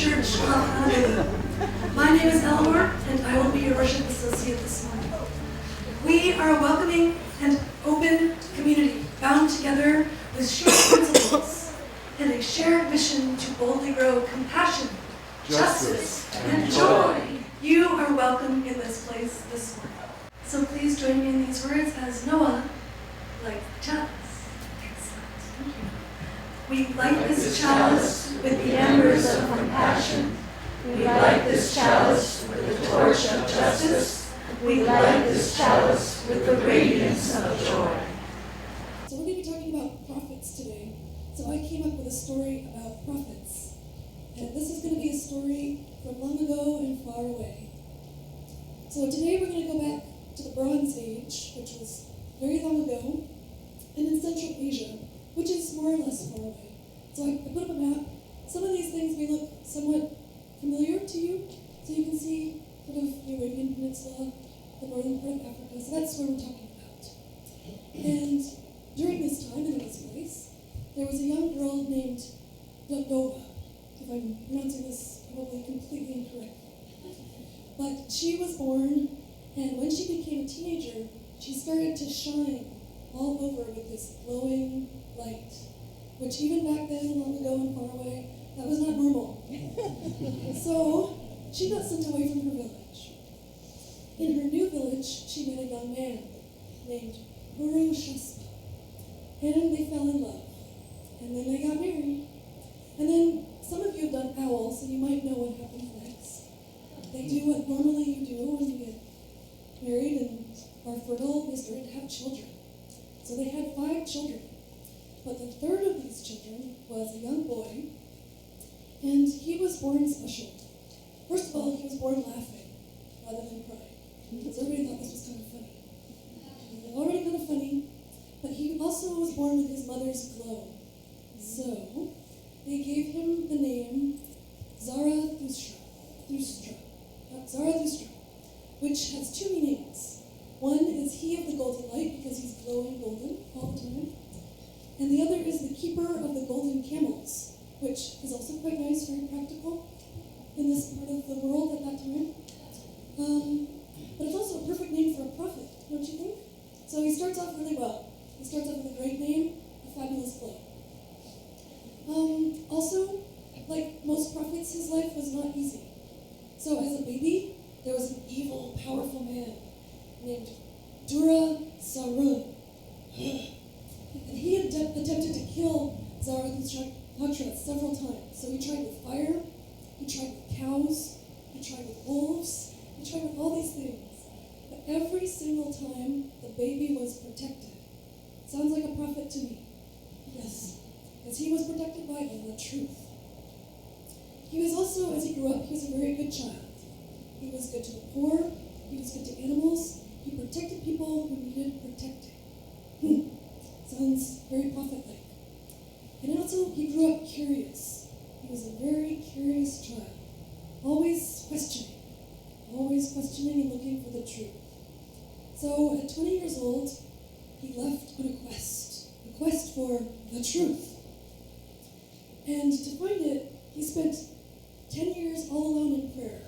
Church of Honolulu. My name is Eleanor, and I will be your worship associate this morning. We are a welcoming and open community, bound together with shared principles and a shared mission to boldly grow compassion, justice, and joy. You are welcome in this place this morning. So please join me in these words as Noah lights the chalice. Excellent. Thank you. We light this chalice with the embers of compassion. We light this chalice with the torch of justice. We light this chalice with the radiance of joy. So we're going to be talking about prophets today. So I came up with a story about prophets. And this is going to be a story from long ago and far away. So today we're going to go back to the Bronze Age, which was very long ago, and in Central Asia, which is more or less far away. So I put up a map. Some of these things may look somewhat familiar to you. So you can see sort of the Arabian Peninsula, the northern part of Africa. So that's where we're talking about. And during this time and in this place, there was a young girl named Dodoa. If I'm pronouncing this probably completely incorrectly. But she was born, and when she became a teenager, she started to shine all over with this glowing light, which even back then, long ago and far away, that was not normal. So she got sent away from her village. In her new village, she met a young man named Guru Shaspa, and they fell in love. And then they got married. And then some of you have done OWL, so you might know what happens next. They do what normally you do when you get married and are fertile. They start to have children. So they had 5 children. But the third of these children was a young boy, and he was born special. First of all, he was born laughing rather than crying. So everybody thought this was kind of funny. Already kind of funny, but he also was born with his mother's glow. So they gave him the name Zarathustra, which has 2 meanings. One is he of the golden light, because he's glowing golden all the time. And the other is the keeper of the golden camels, which is also quite nice, very practical in this part of the world at that time. But it's also a perfect name for a prophet, don't you think? So he starts off really well. He starts off with a great name, a fabulous glow. Also, like most prophets, his life was not easy. So as a baby, there was an evil, powerful man named Dura Sarun. And he had attempted to kill Zarathustra several times. So he tried with fire, he tried with cows, he tried with wolves, he tried with all these things. But every single time, the baby was protected. Sounds like a prophet to me. Yes, because he was protected by the truth. He was also, as he grew up, he was a very good child. He was good to the poor, he was good to animals, he protected people who needed protecting. Sounds very prophet-like. And also, he grew up curious. He was a very curious child, always questioning and looking for the truth. So at 20 years old, he left on a quest for the truth. And to find it, he spent 10 years all alone in prayer.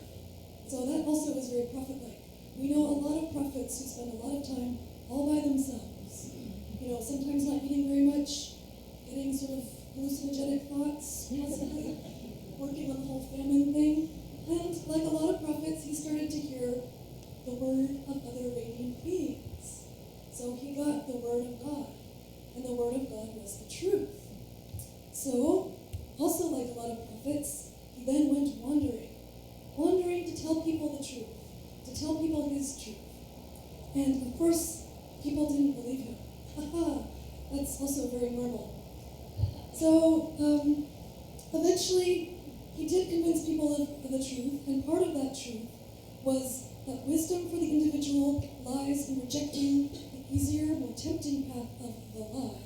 So that also was very prophet-like. We know a lot of prophets who spend a lot of time all by themselves. You know, sometimes not eating very much, getting sort of hallucinogenic thoughts, possibly working on the whole famine thing. And like a lot of prophets, he started to hear the word of other radiant beings. So he got the word of God, and the word of God was the truth. So, also like a lot of prophets, he then went wandering to tell people the truth, to tell people his truth. And of course, people didn't believe him. That's also very normal. So, eventually, he did convince people of the truth, and part of that truth was that wisdom for the individual lies in rejecting the easier, more tempting path of the lie,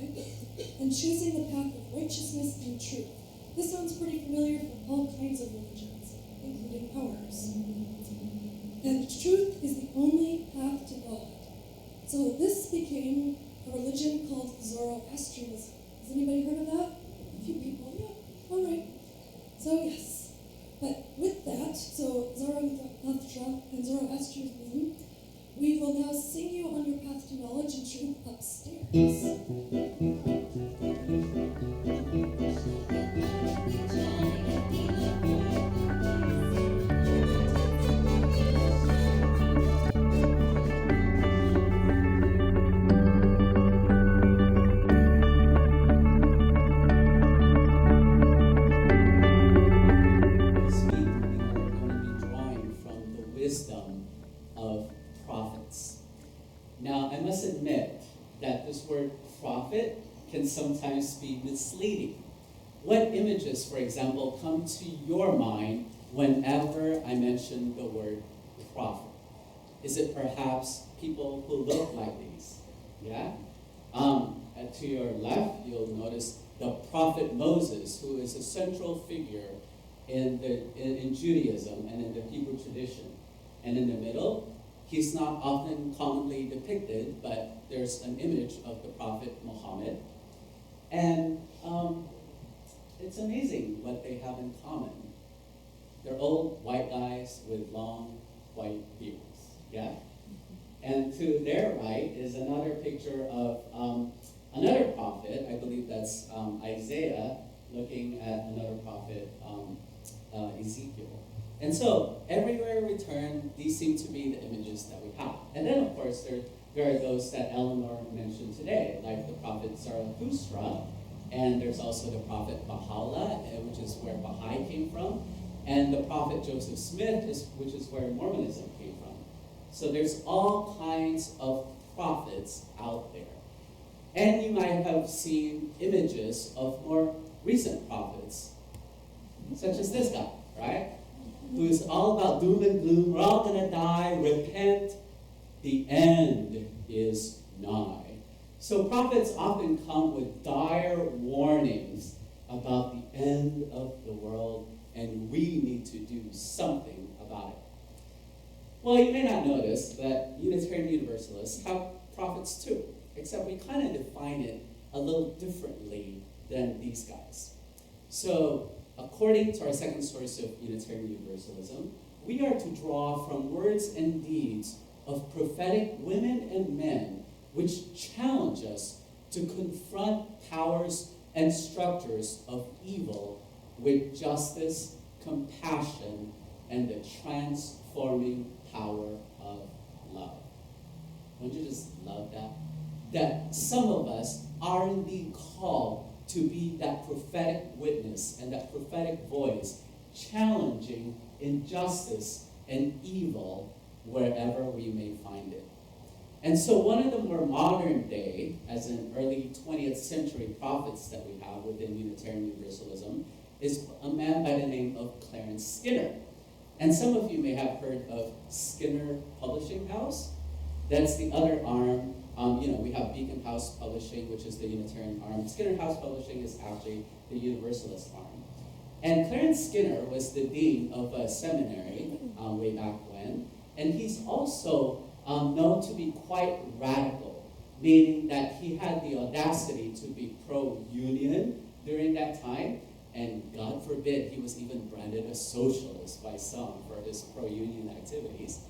and choosing the path of righteousness and truth. This sounds pretty familiar from all kinds of religions, including ours. And truth is the only path to God. So this became a religion called Zoroastrianism. Has anybody heard of that? A few people, yeah, all right. So yes, but that, so Zarathustra and Zoroastrianism, we will now sing you on your path to knowledge and truth upstairs. Prophet can sometimes be misleading. What images, for example, come to your mind whenever I mention the word prophet? Is it perhaps people who look like these? Yeah? To your left, you'll notice the prophet Moses, who is a central figure in Judaism and in the Hebrew tradition. And in the middle, he's not often commonly depicted, but there's an image of the prophet Muhammad. And it's amazing what they have in common. They're old white guys with long white beards, yeah? And to their right is another picture of another prophet. I believe that's Isaiah looking at another prophet, Ezekiel. And so, everywhere we turn, these seem to be the images that we have. And then, of course, there are those that Eleanor mentioned today, like the prophet Zarathustra, and there's also the prophet Baha'u'llah, which is where Baha'i came from, and the prophet Joseph Smith, which is where Mormonism came from. So there's all kinds of prophets out there. And you might have seen images of more recent prophets, such as this guy, right? Who is all about doom and gloom. We're all going to die. Repent. The end is nigh. So prophets often come with dire warnings about the end of the world, and we need to do something about it. Well, you may not notice that Unitarian Universalists have prophets too, except we kind of define it a little differently than these guys. So, according to our second source of Unitarian Universalism, we are to draw from words and deeds of prophetic women and men which challenge us to confront powers and structures of evil with justice, compassion, and the transforming power of love. Don't you just love that? That some of us are indeed called to be that prophetic witness and that prophetic voice, challenging injustice and evil wherever we may find it. And so one of the more modern day, as in early 20th century prophets that we have within Unitarian Universalism, is a man by the name of Clarence Skinner. And some of you may have heard of Skinner Publishing House. That's the other arm. We have Beacon House Publishing, which is the Unitarian arm. Skinner House Publishing is actually the Universalist arm. And Clarence Skinner was the dean of a seminary way back when, and he's also known to be quite radical, meaning that he had the audacity to be pro-union during that time, and God forbid he was even branded a socialist by some for his pro-union activities.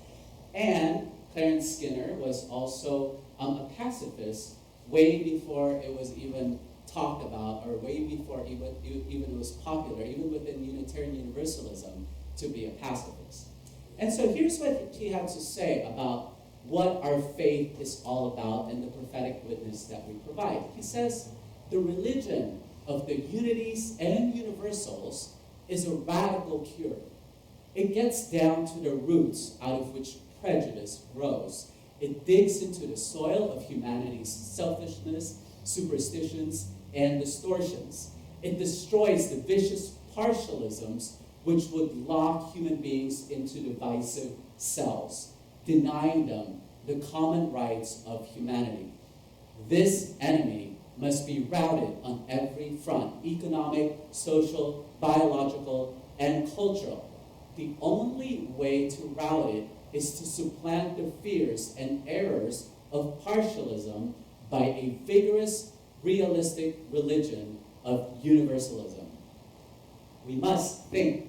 And Clarence Skinner was also a pacifist way before it was even talked about, or way before even it was popular, even within Unitarian Universalism, to be a pacifist. And so here's what he had to say about what our faith is all about and the prophetic witness that we provide. He says, the religion of the unities and universals is a radical cure. It gets down to the roots out of which prejudice grows. It digs into the soil of humanity's selfishness, superstitions, and distortions. It destroys the vicious partialisms which would lock human beings into divisive cells, denying them the common rights of humanity. This enemy must be routed on every front: economic, social, biological, and cultural. The only way to rout it is to supplant the fears and errors of partialism by a vigorous, realistic religion of universalism. We must think,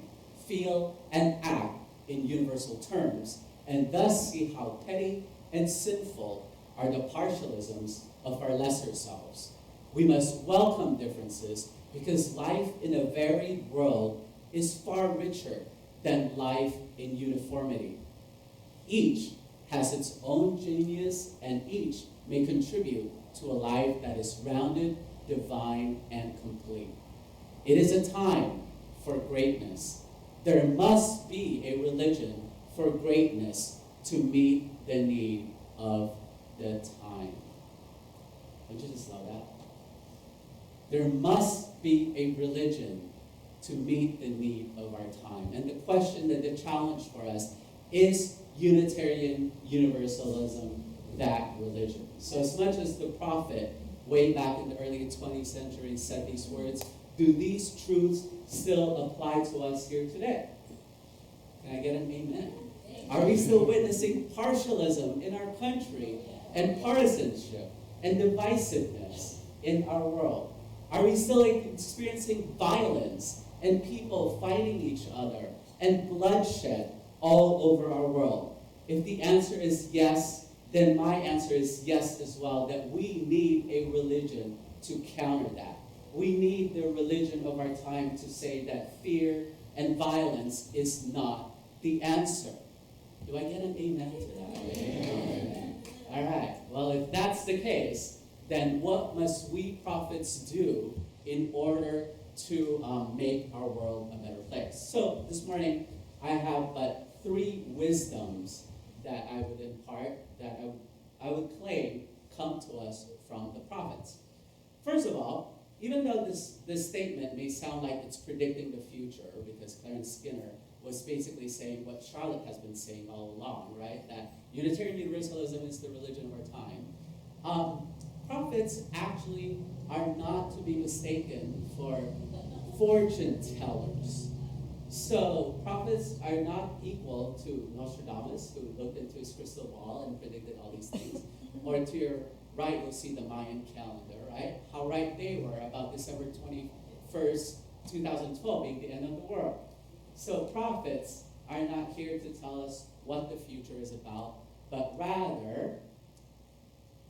feel, and act in universal terms, and thus see how petty and sinful are the partialisms of our lesser selves. We must welcome differences because life in a varied world is far richer than life in uniformity. Each has its own genius, and each may contribute to a life that is rounded, divine, and complete. It is a time for greatness. There must be a religion for greatness to meet the need of the time. Don't you just know that? There must be a religion to meet the need of our time. And the question, that the challenge for us, is Unitarian Universalism that religion? So as much as the prophet way back in the early 20th century said these words, do these truths still apply to us here today? Can I get an amen? Are we still witnessing partialism in our country, and partisanship and divisiveness in our world? Are we still experiencing violence and people fighting each other and bloodshed all over our world? If the answer is yes, then my answer is yes as well, that we need a religion to counter that. We need the religion of our time to say that fear and violence is not the answer. Do I get an amen to that? Amen. All right. Well, if that's the case, then what must we prophets do in order to make our world a better place? So this morning, I have but 3 wisdoms that I would impart, that I would claim come to us from the prophets. First of all, even though this statement may sound like it's predicting the future, because Clarence Skinner was basically saying what Charlotte has been saying all along, right? That Unitarian Universalism is the religion of our time. Prophets actually are not to be mistaken for fortune tellers. So prophets are not equal to Nostradamus, who looked into his crystal ball and predicted all these things. Or to your right, you'll see the Mayan calendar, right? How right they were about December 21st, 2012 being the end of the world. So prophets are not here to tell us what the future is about, but rather,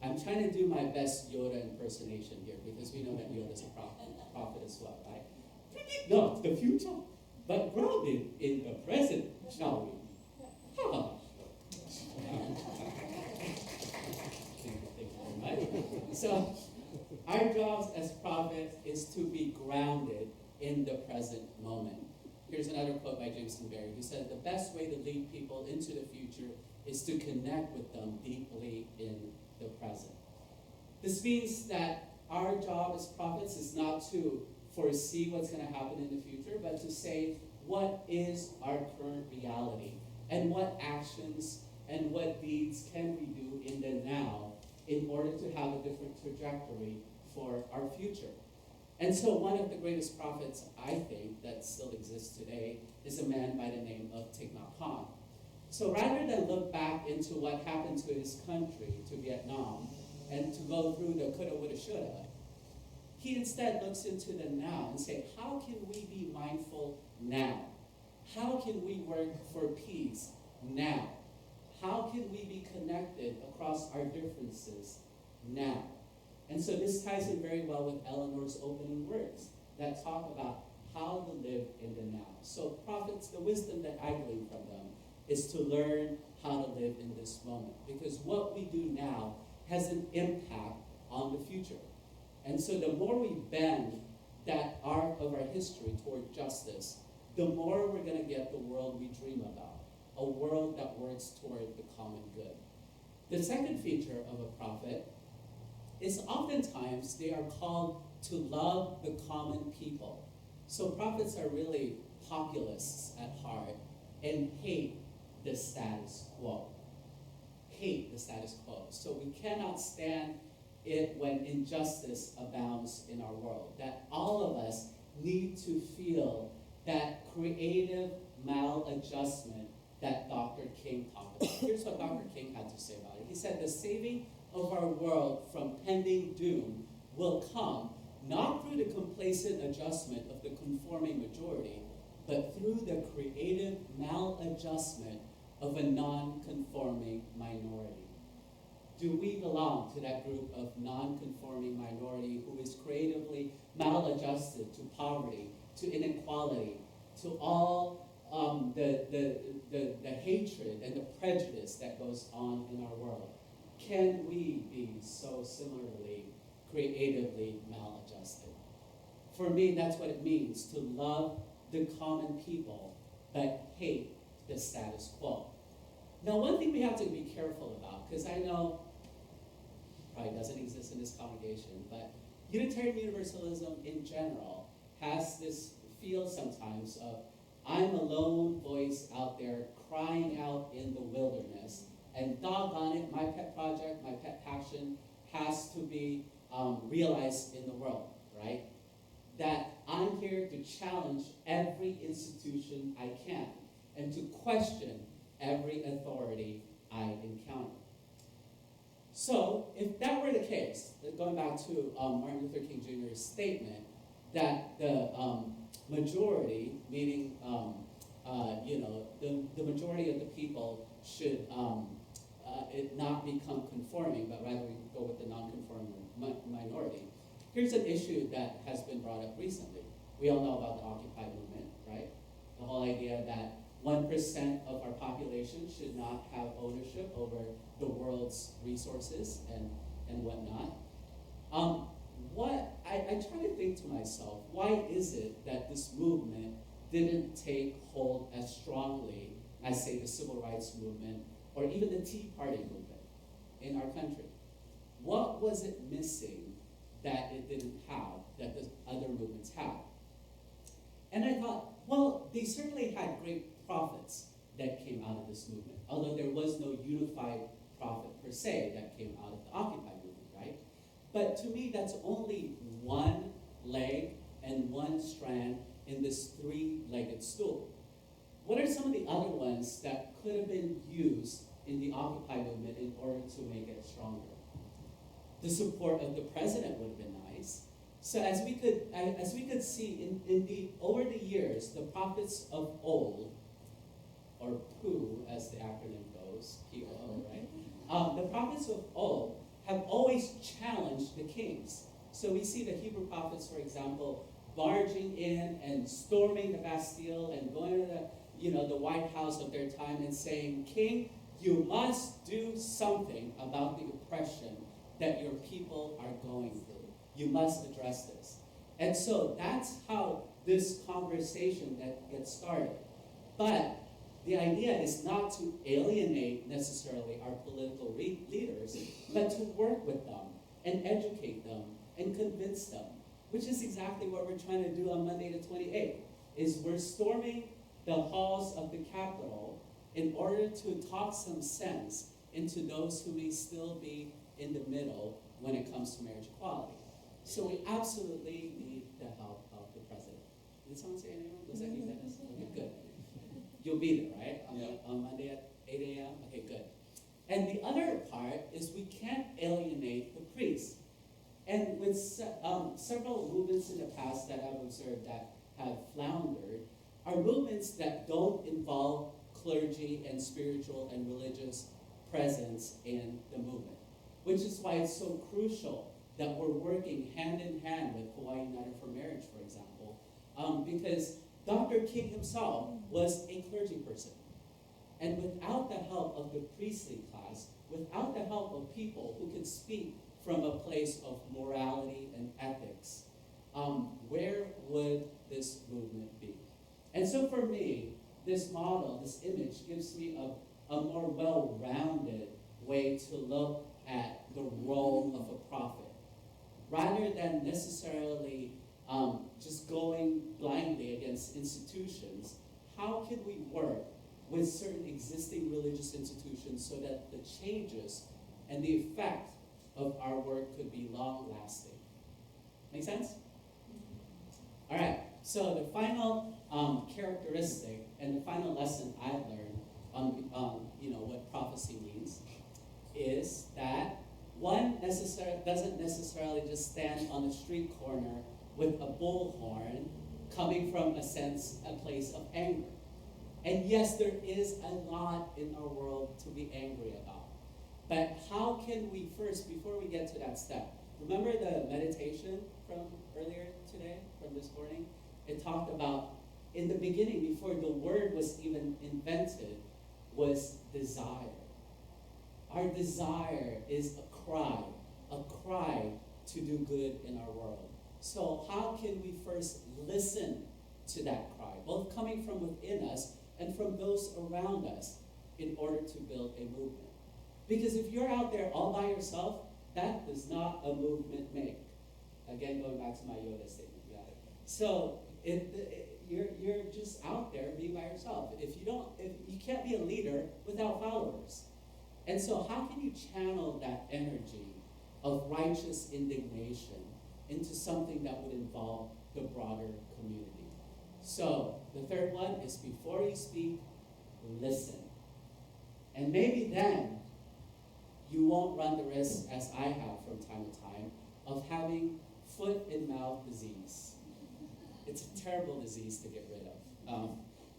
I'm trying to do my best Yoda impersonation here, because we know that Yoda is a prophet as well, right? Predict not the future, but grounded in the present, shall we? Huh. So, our jobs as prophets is to be grounded in the present moment. Here's another quote by Jameson Barry, who said, the best way to lead people into the future is to connect with them deeply in the present. This means that our job as prophets is not to foresee what's going to happen in the future, but to say, what is our current reality? And what actions and what deeds can we do in the now in order to have a different trajectory for our future? And so one of the greatest prophets, I think, that still exists today is a man by the name of Thich Nhat Hanh. So rather than look back into what happened to his country, to Vietnam, and to go through the coulda, woulda, shoulda, he instead looks into the now and say, how can we be mindful now? How can we work for peace now? How can we be connected across our differences now? And so this ties in very well with Eleanor's opening words that talk about how to live in the now. So prophets, the wisdom that I glean from them is to learn how to live in this moment. Because what we do now has an impact on the future. And so the more we bend that arc of our history toward justice, the more we're going to get the world we dream about, a world that works toward the common good. The second feature of a prophet is oftentimes they are called to love the common people. So prophets are really populists at heart and hate the status quo. Hate the status quo. So we cannot stand it when injustice abounds in our world. That all of us need to feel that creative maladjustment that Dr. King talked about. Here's what Dr. King had to say about it. He said, the saving of our world from pending doom will come not through the complacent adjustment of the conforming majority, but through the creative maladjustment of a non-conforming minority. Do we belong to that group of non-conforming minority who is creatively maladjusted to poverty, to inequality, to all the hatred and the prejudice that goes on in our world? Can we be so similarly creatively maladjusted? For me, that's what it means to love the common people, but hate the status quo. Now, one thing we have to be careful about, because I know probably doesn't exist in this congregation, but Unitarian Universalism in general has this feel sometimes of, I'm a lone voice out there crying out in the wilderness, and doggone it, my pet project, my pet passion has to be realized in the world, right? That I'm here to challenge every institution I can and to question every authority I encounter. So, if that were the case, going back to Martin Luther King Jr.'s statement that the majority, meaning the majority of the people should it not become conforming, but rather we go with the non-conforming minority. Here's an issue that has been brought up recently. We all know about the Occupy movement, right? The whole idea that 1% of our population should not have ownership over the world's resources and whatnot. I try to think to myself, why is it that this movement didn't take hold as strongly as, say, the civil rights movement or even the Tea Party movement in our country? What was it missing that it didn't have, that the other movements have? And I thought, well, they certainly had great prophets that came out of this movement, although there was no unified prophet per se that came out of the Occupy movement, right? But to me, that's only one leg and one strand in this three-legged stool. What are some of the other ones that could have been used in the Occupy movement in order to make it stronger? The support of the president would have been nice. So as we could see over the years, the prophets of old, or POO as the acronym goes, P-O-O, right? The prophets of old have always challenged the kings. So we see the Hebrew prophets, for example, barging in and storming the Bastille and going to the White House of their time and saying, "King, you must do something about the oppression that your people are going through. You must address this." And so that's how this conversation gets started. But the idea is not to alienate necessarily our political leaders, but to work with them and educate them and convince them, which is exactly what we're trying to do on Monday the 28th, is we're storming the halls of the Capitol in order to talk some sense into those who may still be in the middle when it comes to marriage equality. So we absolutely need the help of the president. Did someone say anything? Was that you, Dennis? Okay, good. You'll be there, right? On Monday at 8 a.m.? Okay, good. And the other part is we can't alienate the priests. And with several movements in the past that I've observed that have floundered are movements that don't involve clergy and spiritual and religious presence in the movement, which is why it's so crucial that we're working hand in hand with Hawaii United for Marriage, for example, because Dr. King himself was a clergy person. And without the help of the priestly class, without the help of people who could speak from a place of morality and ethics, where would this movement be? And so for me, this model, this image, gives me a more well-rounded way to look at the role of a prophet. Rather than necessarily just going blindly against institutions, how can we work with certain existing religious institutions so that the changes and the effect of our work could be long-lasting? Make sense? All right, so the final characteristic and the final lesson I've learned on what prophecy means is that one doesn't necessarily just stand on the street corner with a bullhorn coming from a place of anger. And yes, there is a lot in our world to be angry about. But how can we first, before we get to that step, remember the meditation from earlier today, from this morning? It talked about, in the beginning, before the word was even invented, was desire. Our desire is a cry to do good in our world. So how can we first listen to that cry, both coming from within us and from those around us, in order to build a movement? Because if you're out there all by yourself, that does not a movement make. Again, going back to my Yoda statement. Yeah. So you're just out there being by yourself. If you can't be a leader without followers. And so how can you channel that energy of righteous indignation into something that would involve the broader community? So the third one is, before you speak, listen. And maybe then you won't run the risk, as I have from time to time, of having foot and mouth disease. It's a terrible disease to get rid of,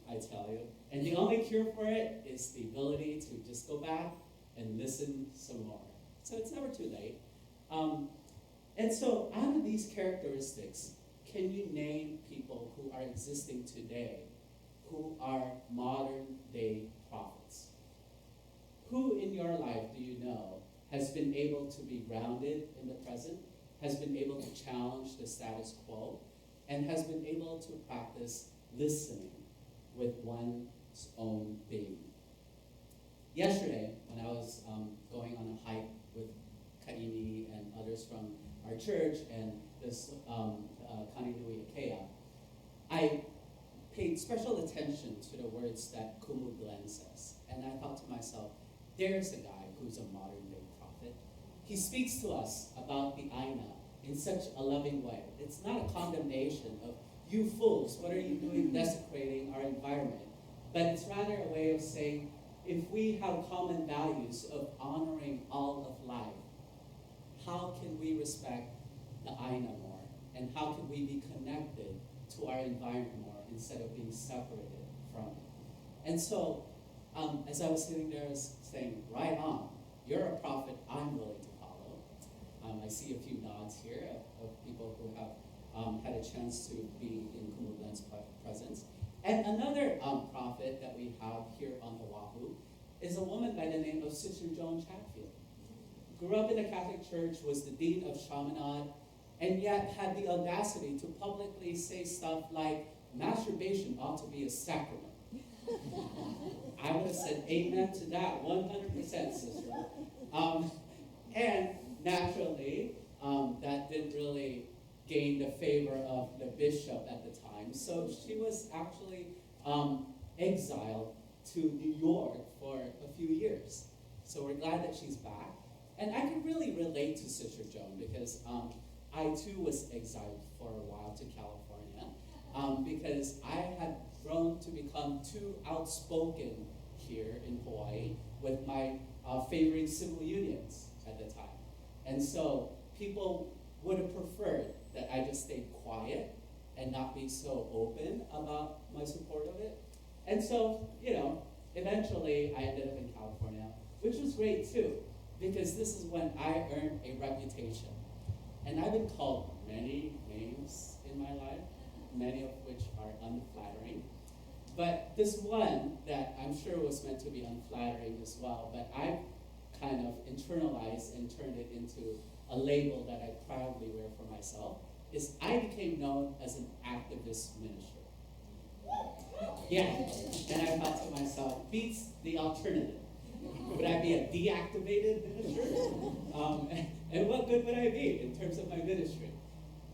I tell you. And the only cure for it is the ability to just go back and listen some more. So it's never too late. And so out of these characteristics, can you name people who are existing today who are modern day prophets? Who in your life do you know has been able to be grounded in the present, has been able to challenge the status quo, and has been able to practice listening with one's own being? Yesterday, when I was going on a hike with Kaini and others from our church and this Kaninui Ikea, I paid special attention to the words that Kumu Glenn says. And I thought to myself, there's a guy who's a modern day prophet. He speaks to us about the Aina in such a loving way. It's not a condemnation of, you fools, what are you doing desecrating our environment? But it's rather a way of saying, if we have common values of honoring all of life, how can we respect the Aina more? And how can we be connected to our environment more instead of being separated from it? And so, as I was sitting there, I was saying, right on, you're a prophet I'm willing to follow. I see a few nods here of people who have had a chance to be in Kumu Glen's presence. And another prophet that we have here on Oahu is a woman by the name of Sister Joan Chatfield. Grew up in the Catholic Church, was the Dean of Chaminade, and yet had the audacity to publicly say stuff like, masturbation ought to be a sacrament. I would have said amen to that, 100%, sister. And naturally, that didn't really gain the favor of the bishop at the time. So she was actually exiled to New York for a few years. So we're glad that she's back. And I can really relate to Sister Joan because I too was exiled for a while to California because I had grown to become too outspoken here in Hawaii with my favoring civil unions at the time. And so people would have preferred that I just stayed quiet and not be so open about my support of it. And so, eventually I ended up in California, which was great too, because this is when I earned a reputation. And I've been called many names in my life, many of which are unflattering. But this one that I'm sure was meant to be unflattering as well, but I've kind of internalized and turned it into a label that I proudly wear for myself, is I became known as an activist minister. Yeah, and I thought to myself, beats the alternative. Would I be a deactivated minister? And what good would I be in terms of my ministry?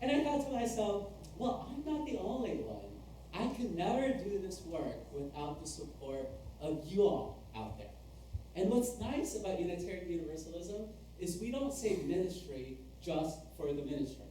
And I thought to myself, well, I'm not the only one. I can never do this work without the support of you all out there. And what's nice about Unitarian Universalism is we don't say ministry just for the ministry.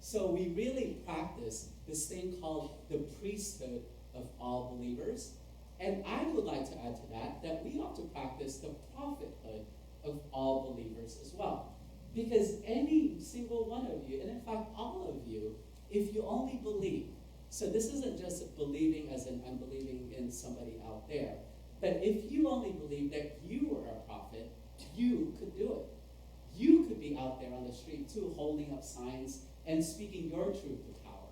So we really practice this thing called the priesthood of all believers. And I would like to add to that we ought to practice the prophethood of all believers as well. Because any single one of you, and in fact all of you, if you only believe So this isn't just believing as in I'm believing in somebody out there. But if you only believe that you were a prophet, you could do it. You could be out there on the street too, holding up signs and speaking your truth to power.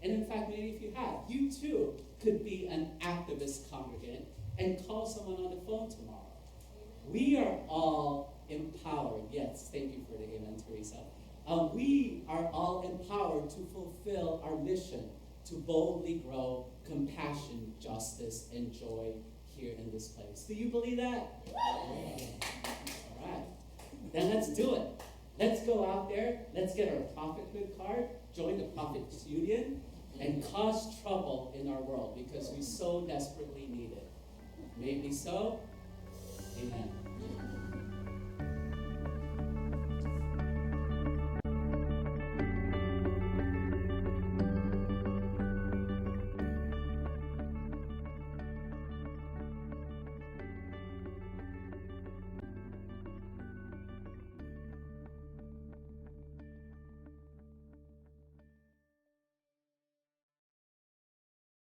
And in fact, maybe if you had, you too could be an activist congregant and call someone on the phone tomorrow. We are all empowered. Yes, thank you for the amen, Teresa. We are all empowered to fulfill our mission to boldly grow compassion, justice, and joy here in this place. Do you believe that? All right. Then let's do it. Let's go out there. Let's get our prophethood card, join the Prophets Union, and cause trouble in our world because we so desperately need it. Maybe so.